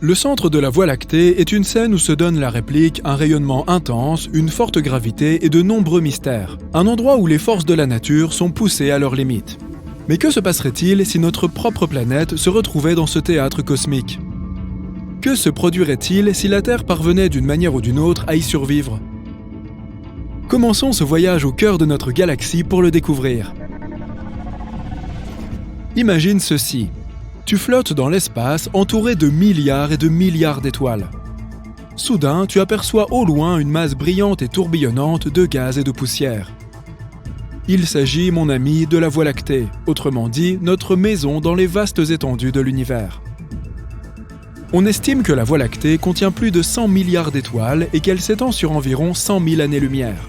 Le centre de la Voie lactée est une scène où se donne la réplique un rayonnement intense, une forte gravité et de nombreux mystères. Un endroit où les forces de la nature sont poussées à leurs limites. Mais que se passerait-il si notre propre planète se retrouvait dans ce théâtre cosmique ? Que se produirait-il si la Terre parvenait d'une manière ou d'une autre à y survivre ? Commençons ce voyage au cœur de notre galaxie pour le découvrir. Imagine ceci. Tu flottes dans l'espace entouré de milliards et de milliards d'étoiles. Soudain, tu aperçois au loin une masse brillante et tourbillonnante de gaz et de poussière. Il s'agit, mon ami, de la Voie lactée, autrement dit, notre maison dans les vastes étendues de l'univers. On estime que la Voie lactée contient plus de 100 milliards d'étoiles et qu'elle s'étend sur environ 100 000 années-lumière.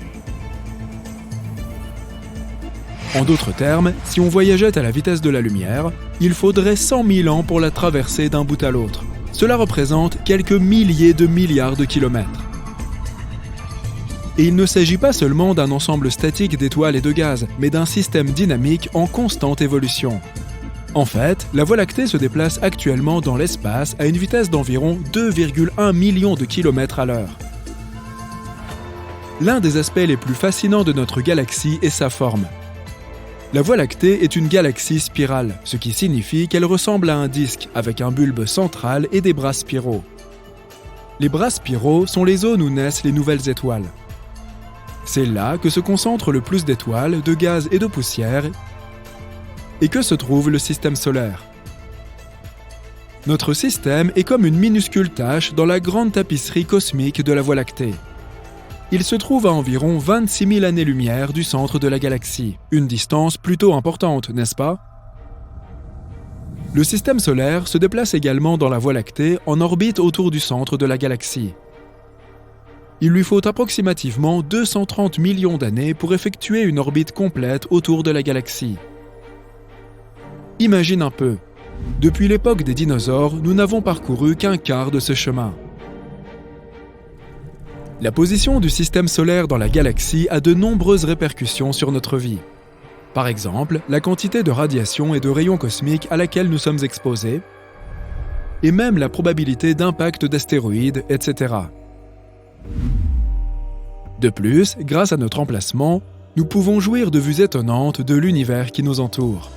En d'autres termes, si on voyageait à la vitesse de la lumière, il faudrait 100 000 ans pour la traverser d'un bout à l'autre. Cela représente quelques milliers de milliards de kilomètres. Et il ne s'agit pas seulement d'un ensemble statique d'étoiles et de gaz, mais d'un système dynamique en constante évolution. En fait, la Voie lactée se déplace actuellement dans l'espace à une vitesse d'environ 2,1 millions de kilomètres à l'heure. L'un des aspects les plus fascinants de notre galaxie est sa forme. La Voie lactée est une galaxie spirale, ce qui signifie qu'elle ressemble à un disque avec un bulbe central et des bras spiraux. Les bras spiraux sont les zones où naissent les nouvelles étoiles. C'est là que se concentrent le plus d'étoiles, de gaz et de poussière, et que se trouve le système solaire. Notre système est comme une minuscule tache dans la grande tapisserie cosmique de la Voie lactée. Il se trouve à environ 26 000 années-lumière du centre de la galaxie, une distance plutôt importante, n'est-ce pas ? Le système solaire se déplace également dans la Voie lactée en orbite autour du centre de la galaxie. Il lui faut approximativement 230 millions d'années pour effectuer une orbite complète autour de la galaxie. Imagine un peu. Depuis l'époque des dinosaures, nous n'avons parcouru qu'un quart de ce chemin. La position du système solaire dans la galaxie a de nombreuses répercussions sur notre vie. Par exemple, la quantité de radiation et de rayons cosmiques à laquelle nous sommes exposés, et même la probabilité d'impact d'astéroïdes, etc. De plus, grâce à notre emplacement, nous pouvons jouir de vues étonnantes de l'univers qui nous entoure.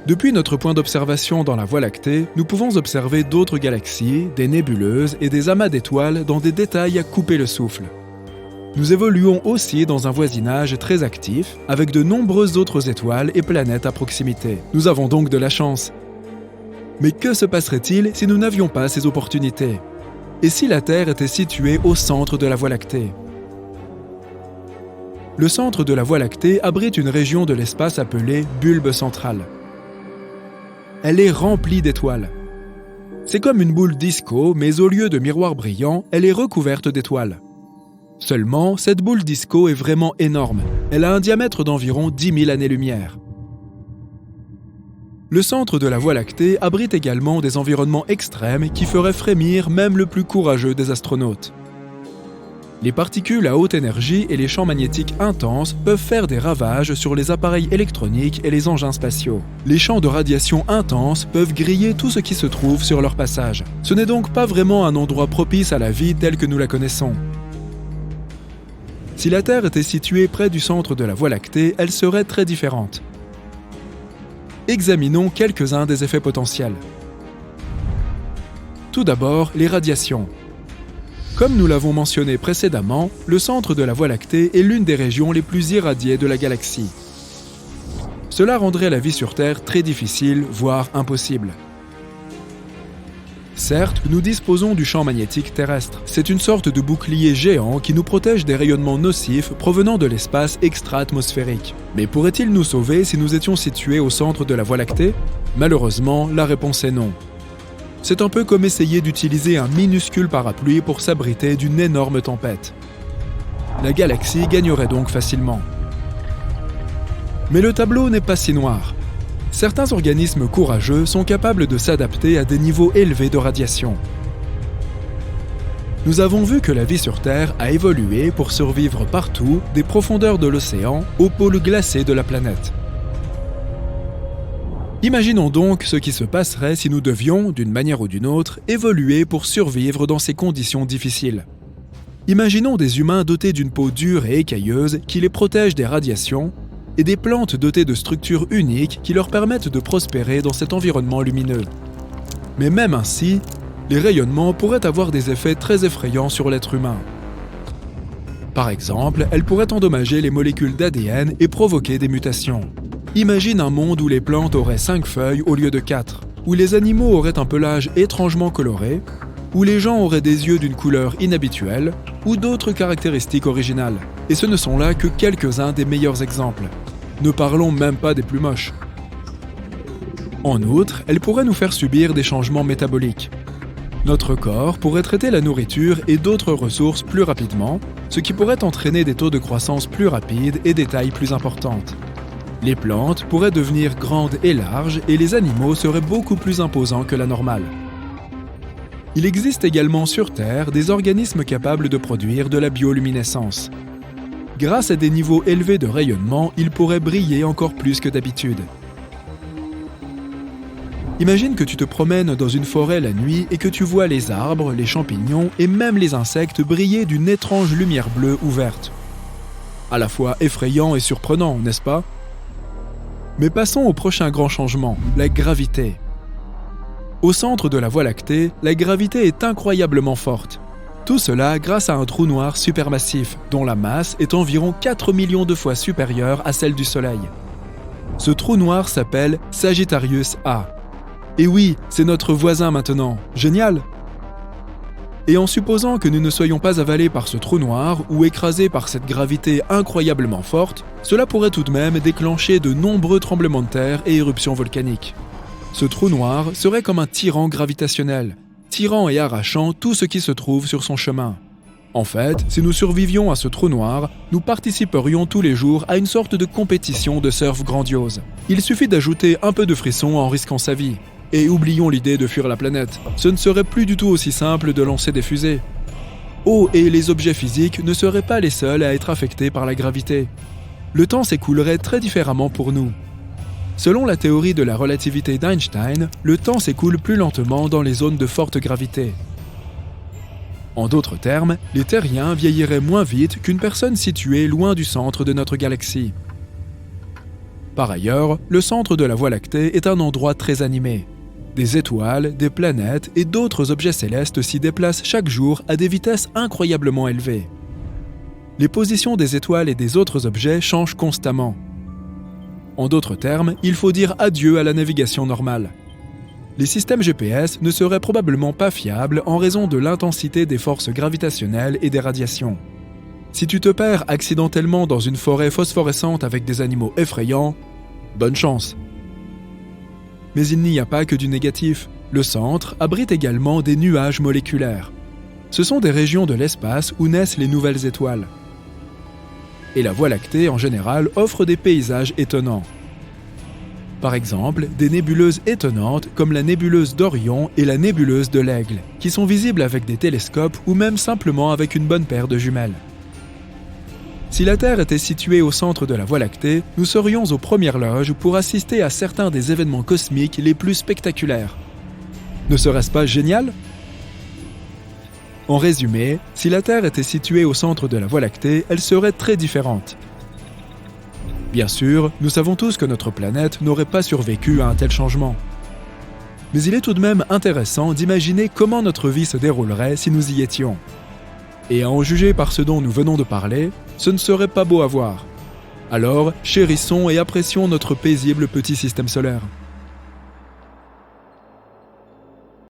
Depuis notre point d'observation dans la Voie lactée, nous pouvons observer d'autres galaxies, des nébuleuses et des amas d'étoiles dans des détails à couper le souffle. Nous évoluons aussi dans un voisinage très actif, avec de nombreuses autres étoiles et planètes à proximité. Nous avons donc de la chance. Mais que se passerait-il si nous n'avions pas ces opportunités ? Et si la Terre était située au centre de la Voie lactée ? Le centre de la Voie lactée abrite une région de l'espace appelée bulbe central. Elle est remplie d'étoiles. C'est comme une boule disco, mais au lieu de miroir brillant, elle est recouverte d'étoiles. Seulement, cette boule disco est vraiment énorme. Elle a un diamètre d'environ 10 000 années-lumière. Le centre de la Voie lactée abrite également des environnements extrêmes qui feraient frémir même le plus courageux des astronautes. Les particules à haute énergie et les champs magnétiques intenses peuvent faire des ravages sur les appareils électroniques et les engins spatiaux. Les champs de radiation intenses peuvent griller tout ce qui se trouve sur leur passage. Ce n'est donc pas vraiment un endroit propice à la vie telle que nous la connaissons. Si la Terre était située près du centre de la Voie lactée, elle serait très différente. Examinons quelques-uns des effets potentiels. Tout d'abord, les radiations. Comme nous l'avons mentionné précédemment, le centre de la Voie lactée est l'une des régions les plus irradiées de la galaxie. Cela rendrait la vie sur Terre très difficile, voire impossible. Certes, nous disposons du champ magnétique terrestre. C'est une sorte de bouclier géant qui nous protège des rayonnements nocifs provenant de l'espace extra-atmosphérique. Mais pourrait-il nous sauver si nous étions situés au centre de la Voie lactée ? Malheureusement, la réponse est non. C'est un peu comme essayer d'utiliser un minuscule parapluie pour s'abriter d'une énorme tempête. La galaxie gagnerait donc facilement. Mais le tableau n'est pas si noir. Certains organismes courageux sont capables de s'adapter à des niveaux élevés de radiation. Nous avons vu que la vie sur Terre a évolué pour survivre partout, des profondeurs de l'océan aux pôles glacés de la planète. Imaginons donc ce qui se passerait si nous devions, d'une manière ou d'une autre, évoluer pour survivre dans ces conditions difficiles. Imaginons des humains dotés d'une peau dure et écailleuse qui les protège des radiations et des plantes dotées de structures uniques qui leur permettent de prospérer dans cet environnement lumineux. Mais même ainsi, les rayonnements pourraient avoir des effets très effrayants sur l'être humain. Par exemple, elles pourraient endommager les molécules d'ADN et provoquer des mutations. Imagine un monde où les plantes auraient 5 feuilles au lieu de 4, où les animaux auraient un pelage étrangement coloré, où les gens auraient des yeux d'une couleur inhabituelle, ou d'autres caractéristiques originales. Et ce ne sont là que quelques-uns des meilleurs exemples. Ne parlons même pas des plus moches. En outre, elles pourraient nous faire subir des changements métaboliques. Notre corps pourrait traiter la nourriture et d'autres ressources plus rapidement, ce qui pourrait entraîner des taux de croissance plus rapides et des tailles plus importantes. Les plantes pourraient devenir grandes et larges et les animaux seraient beaucoup plus imposants que la normale. Il existe également sur Terre des organismes capables de produire de la bioluminescence. Grâce à des niveaux élevés de rayonnement, ils pourraient briller encore plus que d'habitude. Imagine que tu te promènes dans une forêt la nuit et que tu vois les arbres, les champignons et même les insectes briller d'une étrange lumière bleue ou verte. À la fois effrayant et surprenant, n'est-ce pas ? Mais passons au prochain grand changement, la gravité. Au centre de la Voie lactée, la gravité est incroyablement forte. Tout cela grâce à un trou noir supermassif, dont la masse est environ 4 millions de fois supérieure à celle du Soleil. Ce trou noir s'appelle Sagittarius A. Et oui, c'est notre voisin maintenant. Génial! Et en supposant que nous ne soyons pas avalés par ce trou noir ou écrasés par cette gravité incroyablement forte, cela pourrait tout de même déclencher de nombreux tremblements de terre et éruptions volcaniques. Ce trou noir serait comme un tyran gravitationnel, tirant et arrachant tout ce qui se trouve sur son chemin. En fait, si nous survivions à ce trou noir, nous participerions tous les jours à une sorte de compétition de surf grandiose. Il suffit d'ajouter un peu de frisson en risquant sa vie. Et oublions l'idée de fuir la planète. Ce ne serait plus du tout aussi simple de lancer des fusées. Oh, et les objets physiques ne seraient pas les seuls à être affectés par la gravité. Le temps s'écoulerait très différemment pour nous. Selon la théorie de la relativité d'Einstein, le temps s'écoule plus lentement dans les zones de forte gravité. En d'autres termes, les terriens vieilliraient moins vite qu'une personne située loin du centre de notre galaxie. Par ailleurs, le centre de la Voie lactée est un endroit très animé. Des étoiles, des planètes et d'autres objets célestes s'y déplacent chaque jour à des vitesses incroyablement élevées. Les positions des étoiles et des autres objets changent constamment. En d'autres termes, il faut dire adieu à la navigation normale. Les systèmes GPS ne seraient probablement pas fiables en raison de l'intensité des forces gravitationnelles et des radiations. Si tu te perds accidentellement dans une forêt phosphorescente avec des animaux effrayants, bonne chance. Mais il n'y a pas que du négatif. Le centre abrite également des nuages moléculaires. Ce sont des régions de l'espace où naissent les nouvelles étoiles. Et la Voie lactée, en général, offre des paysages étonnants. Par exemple, des nébuleuses étonnantes comme la nébuleuse d'Orion et la nébuleuse de l'Aigle, qui sont visibles avec des télescopes ou même simplement avec une bonne paire de jumelles. Si la Terre était située au centre de la Voie lactée, nous serions aux premières loges pour assister à certains des événements cosmiques les plus spectaculaires. Ne serait-ce pas génial ? En résumé, si la Terre était située au centre de la Voie lactée, elle serait très différente. Bien sûr, nous savons tous que notre planète n'aurait pas survécu à un tel changement. Mais il est tout de même intéressant d'imaginer comment notre vie se déroulerait si nous y étions. Et à en juger par ce dont nous venons de parler, ce ne serait pas beau à voir. Alors, chérissons et apprécions notre paisible petit système solaire.